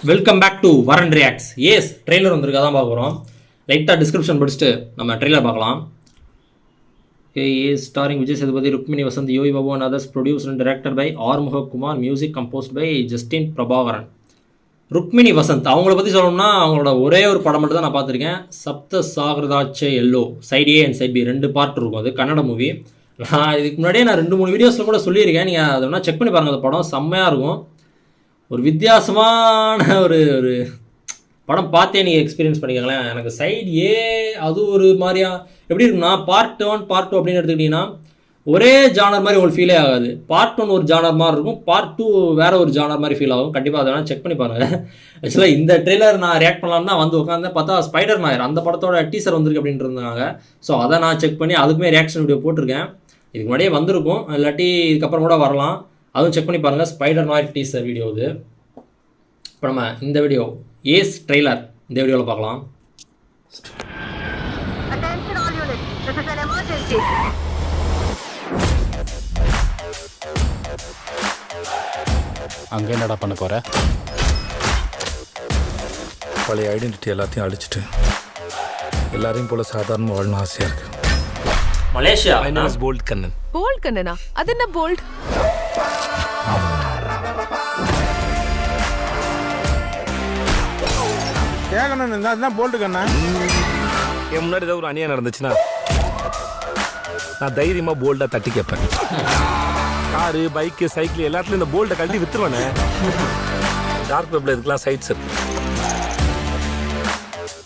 Welcome back to வரன் reacts. S trailer வந்திருக்கா தான் பார்க்க போகிறோம். லைட்டாக டிஸ்கிரிப்ஷன் படிச்சுட்டு நம்ம ட்ரெய்லர் பார்க்கலாம். Starring Vijay Sethupathi, Rukmini Vasanth, Yogi Babu and others. Produced and director by Arumuga Kumar. Music composed by Justin Prabhakaran. Rukmini Vasanth அவங்கள பற்றி சொல்லணும்னா அவங்களோட ஒரே ஒரு படம் மட்டும் தான் நான் பார்த்துருக்கேன். Sapta Sagaradaache Ello side A and side B 2 part இருக்கும். அது கன்னட மூவி. நான் இதுக்கு முன்னாடியே நான் 2-3 வீடியோஸில் கூட சொல்லியிருக்கேன். நீங்கள் அதை வேணால் செக் பண்ணி பாருங்கள். அந்த படம் செம்மையாக இருக்கும். ஒரு வித்தியாசமான ஒரு படம் பார்த்தே நீங்கள் எக்ஸ்பீரியன்ஸ் பண்ணிக்கங்களேன். எனக்கு சைட் ஏ அது ஒரு மாதிரியா எப்படி இருக்குன்னா, பார்ட் 1 பார்ட் 2 அப்படின்னு எடுத்துக்கிட்டிங்கன்னா ஒரே ஜானர் மாதிரி உங்களுக்கு ஃபீலே ஆகாது. பார்ட் 1 ஒரு ஜானர் மாதிரி இருக்கும், பார்ட் 2 வேறு ஒரு ஜானர் மாதிரி ஃபீல் ஆகும். கண்டிப்பாக அதை வேணால் செக் பண்ணி பாருங்கள். ஆக்சுவலாக இந்த ட்ரெய்லர் நான் ரியாக்ட் பண்ணலாம்னு தான் வந்து உட்காந்து பார்த்தா ஸ்பைடர் மேன் அந்த படத்தோட டீசர் வந்திருக்கு அப்படின்ட்டு இருந்தாங்க. ஸோ அதை நான் செக் பண்ணி அதுக்குமே ரியாக்ஷன் வீடியோ போட்டிருக்கேன். இதுக்கு முன்னாடியே வந்திருக்கும், இல்லாட்டி இதுக்கப்புறம் கூட வரலாம். அதுவும் செக் பண்ணி பாருங்கள். ஸ்பைடர் மேன் டீசர் வீடியோ இது. இப்போ நம்ம இந்த வீடியோ ஏஸ் ட்ரெய்லர் இந்த வீடியோவில் பார்க்கலாம். அங்கே என்னடா பண்ண போற? பழைய ஐடென்டிட்டி எல்லாத்தையும் அழிச்சிட்டு எல்லாரையும் போல சாதாரண வாழணும் ஆசையாக இருக்கு. Malaysia bold Kannan. போல்ட் கண்ணனா? அது என்ன போல்ட்? கேகண்ணன் இருந்தா அதுதான் போல்ட் கண்ணா. என் முன்னாடி ஏதாவது ஒரு அநியாயம் நடந்துச்சுன்னா நான் தைரியமா போல்டா தட்டி கேட்பேன். காரு, பைக்கு, சைக்கிள் எல்லாத்துலயும் இந்த போல்ட்டை கழட்டி வித்துருவானே. டார்க் வெப்ல இதுக்கெல்லாம் சைட்ஸ் இருக்கு.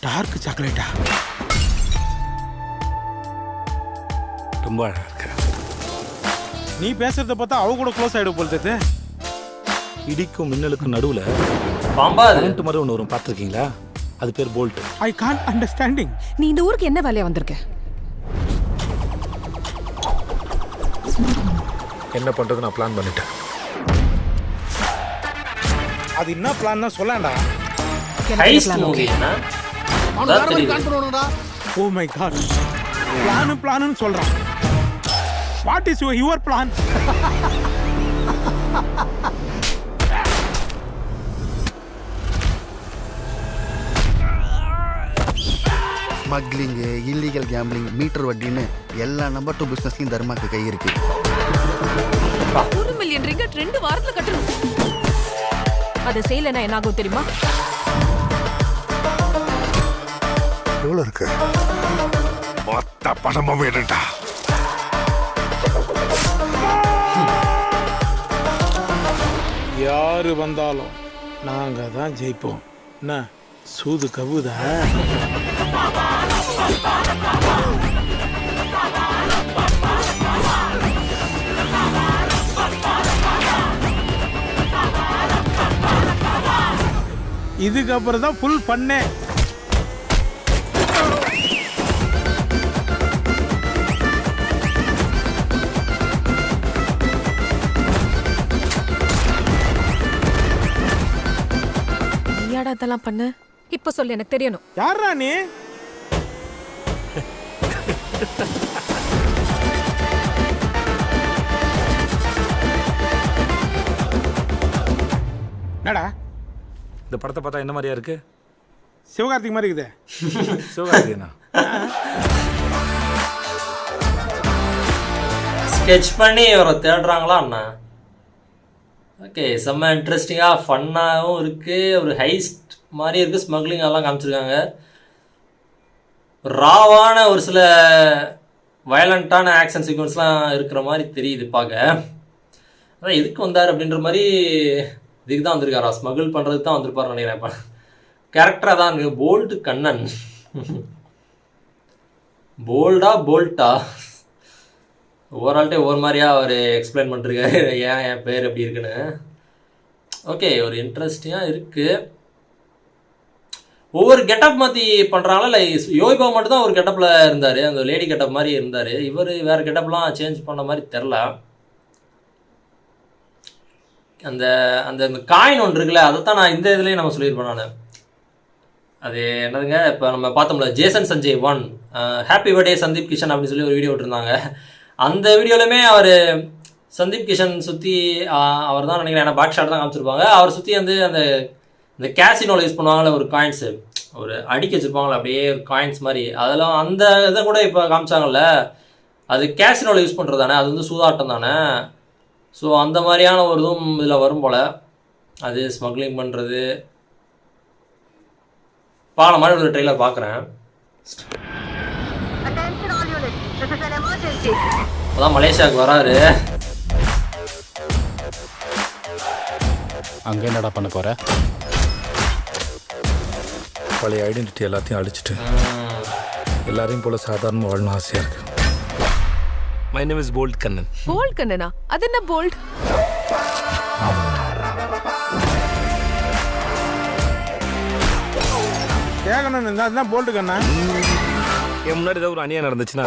டார்க் சாக்லேட்டா? ரொம்ப அழகா இருக்கு. நீ பேசுறத பார்த்தா அவ கூட க்ளோஸ் ஆயிடும் போல் தெரியுது. இடிக்கும் மின்னலுக்கும் நடுவுல பாம்பா கரண்ட் மாதிரி ஒன்று வரும், பார்த்துருக்கீங்களா? அது பேர் போல்ட். I can't understanding. நீ இந்த ஊருக்கு என்ன வேலையா வந்திருக்க? என்ன பண்றது நான் பிளான் பண்ணிட்டேன். அது என்ன பிளான் தான் சொல்லண்டா. ஹைஸ்ட் மூவி என்ன? ஓ மை காட், பிளான் சொல்றான். What is your plan? Smuggling, illegal gambling, meter வட்டின்னு எல்லா நம்பர் 2 பிஸ்னஸ்லையும் தர்மாக்கு கை இருக்கு. 1 மில்லியன் ரிங்கட் 2 வாரத்துல கட்டணும். அதை செய்யலைன்னா என்ன ஆகும் தெரியுமா? எவ்வளோ இருக்கு? மொத்த பணமும் வேணும்டா. யாரு வந்தாலும் நாங்க தான் ஜெயிப்போம். என்ன சூது கவுதா? இதுக்கப்புறம் தான் ஃபுல் பண்ணே. நீயாடா இதெல்லாம் பண்ண? இப்ப சொல்லு, எனக்கு தெரியணும். யாரா நீ? என்னடா இந்த படத்தை பார்த்தா என்ன மாதிரியா இருக்கு? சிவகார்த்திக் மாதிரி இருக்குதே. சிவகார்த்திகேயனா? ஸ்கெட்ச் பண்ணி அவரை தேடுறாங்களா அண்ணா? ஓகே, செம்ம இன்ட்ரெஸ்டிங்காக ஃபன்னாகவும் இருக்குது. ஒரு ஹைஸ்ட் மாதிரி இருக்குது. ஸ்மக்லிங் அதெல்லாம் காமிச்சிருக்காங்க. ராவான ஒரு சில வயலண்ட்டான ஆக்ஷன் சீக்வன்ஸ்லாம் இருக்கிற மாதிரி தெரியுது பார்க்க. அதான் எதுக்கு வந்தார் அப்படின்ற மாதிரி. இதுக்கு தான் வந்திருக்காரா? ஸ்மகிள் பண்ணுறதுக்கு தான் வந்திருப்பாரு நினைக்கிறேன். இப்போ கேரக்டராக தான் இருக்கு. போல்ட் கண்ணன். போல்ட்டா ஓவரால்ட்டே ஒவ்வொரு மாதிரியா அவர் எக்ஸ்பிளைன் பண்ணிருக்காரு ஏன் என் பேர் எப்படி இருக்குன்னு. ஓகே, ஒரு இன்ட்ரெஸ்டிங்காக இருக்குது. ஒவ்வொரு கெட்டப் மாற்றி பண்ணுறாங்களா? இல்லை யோகிபா மட்டும் தான் ஒரு கெட்டப்பில் இருந்தார், அந்த லேடி கெட்டப் மாதிரி இருந்தார். இவர் வேறு கெட்டப்லாம் சேஞ்ச் பண்ண மாதிரி தெரில. அந்த அந்த காயின் ஒன்று இருக்குல்ல, அதை தான் நான் இந்த இதுலேயும் நம்ம சொல்லியிருப்பேன். நான் அது என்னதுங்க, இப்போ நம்ம பார்த்தோம்ல Jason Sanjay 1 happy birthday Sandeep Kishan அப்படின்னு சொல்லி ஒரு வீடியோ விட்டுருந்தாங்க. அந்த வீடியோலையுமே அவர் சந்தீப் கிஷன் சுற்றி அவர் தான் நினைக்கிறேன், ஏன்னா பேக் ஷாட் தான் காமிச்சிருப்பாங்க. அவர் சுற்றி வந்து அந்த இந்த கேசினோவில் யூஸ் பண்ணுவாங்களே ஒரு காயின்ஸு, ஒரு அடிக்க வச்சுருப்பாங்களே அப்படியே ஒரு காயின்ஸ் மாதிரி, அதெல்லாம் அந்த இதை கூட இப்போ காமிச்சாங்கல்ல, அது கேசினோவில் யூஸ் பண்ணுறது தானே, அது வந்து சூதாட்டம் தானே. ஸோ அந்த மாதிரியான ஒரு இதுவும் இதில் வரும் போல். அது ஸ்மக்லிங் பண்ணுறது பால மாதிரி ஒரு ட்ரெயிலர் பார்க்குறேன். அதான் மலேசியாவுக்கு வராரு. அங்கே என்னடா பண்ண போற? பழைய ஐடென்டிட்டி எல்லாத்தையும் அழிச்சிட்டு எல்லாரையும் போல சாதாரணமாக வாழணும் ஆசையாக இருக்கு. My name is bold Kannan. Bold கண்ணனா? அது என்ன போல்ட்? கேட்கணும் இருந்தா போல்ட்டு கண்ணா. என் முன்னாடி ஏதாவது ஒரு அநியாயம் நடந்துச்சுன்னா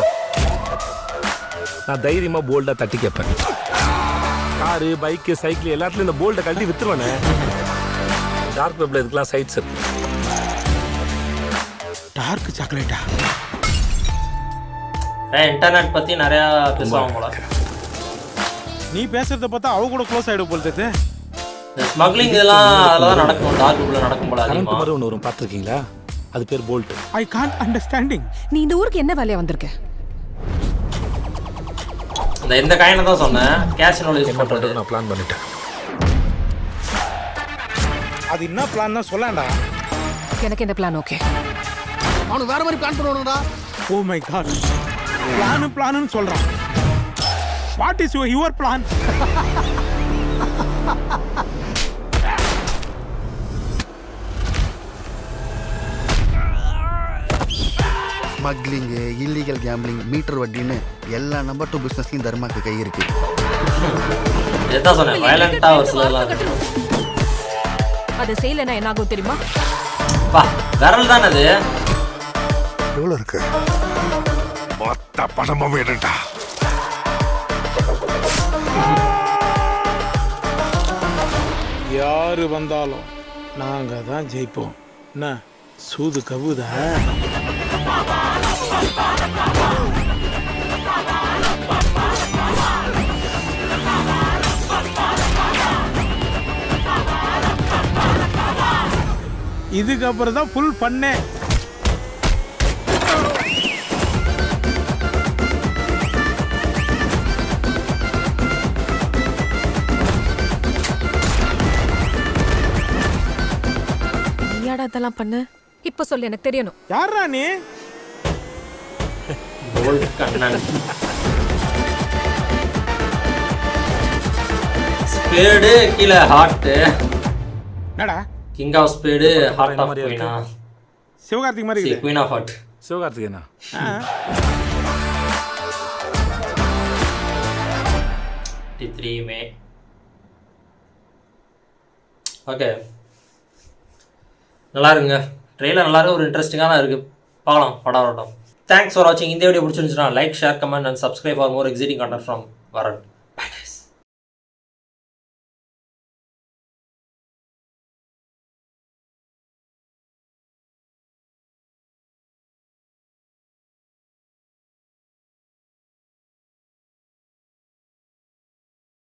நான் தைரியமாக போல்டாக தட்டி கேட்பேன். காரு, பைக்கு, சைக்கிள் எல்லாத்துலையும் இந்த போல்ட்டை கழட்டி வித்துருவானே. டார்க் வெப்ல இதுக்கெல்லாம் சைட்ஸ் இருக்கு. டார்க் சாக்லேட்டா? இன்டர்நெட் பற்றி நிறையா பேசுவாங்க போல. நீ பேசுறத பார்த்தா அவ கூட க்ளோஸ் ஆகிடும் போல் தெரியுது. இந்த ஸ்மக்லிங் இதெல்லாம் அதில் தான் நடக்கும், டார்க் வெப்பில் நடக்கும் போல கரண்ட் அதிகமாக. மாதிரி ஒன்று வரும், பார்த்துருக்கீங்களா? அது பேர் போல்ட். I can't understanding. நீ இந்த ஊருக்கு என்ன வேலையா வந்திருக்க? இந்த காயினை தான் சொன்னேன், கேசினோவில் யூஸ் பண்ணுறது. நான் பிளான் பண்ணிட்டேன். அது என்ன பிளான் தான் சொல்லண்டா. எனக்கு இந்த பிளான் ஓகே. அவனுக்கு வேற மாதிரி பிளான் பண்ணுவானுடா. ஓ மை காட், பிளான்னு சொல்றான். What is your plan? Smuggling, illegal gambling, meter வட்டின்னு எல்லா நம்பர் 2 பிஸ்னஸ்லையும் தர்மாக்கு கை இருக்கு. இதுதான் சொன்னேன், வயலண்ட்டாக ஒரு சிலர்லாம். அதை செய்யலைன்னா என்ன ஆகும் தெரியுமா? பா விரல் தானே அது. எவ்வளோ இருக்கு? மொத்த பணமும் வேணும்டா. யாரு வந்தாலும் நாங்க தான் ஜெயிப்போம். என்ன சூது கவுதா? இதுக்கப்புறம் தான் ஃபுல் பண்ணே. நீயாடா இதெல்லாம் பண்ணு? இப்ப சொல்லு, எனக்கு தெரியணும். யாரா நீ? போல்ட் கண்ணன். ஸ்பேடு கீழே ஹார்ட்டு. என்னடா king of spade, heart of குயினா. சிவகார்த்திக் மாதிரி இருக்குது. Queen of heart. சிவகார்த்திகேயனா? 23 மே. ஓகே, நல்லா இருக்குங்க ட்ரெயிலர், நல்லா இருக்கு, ஒரு இன்ட்ரெஸ்டிங்காக தான் இருக்குது. பார்க்கலாம், படம் வரட்டும். தேங்க்ஸ் ஃபார் வாட்சிங். இந்த வீடியோ பிடிச்சிருந்துச்சுன்னா like, share, comment and subscribe for more exciting content from வரட்.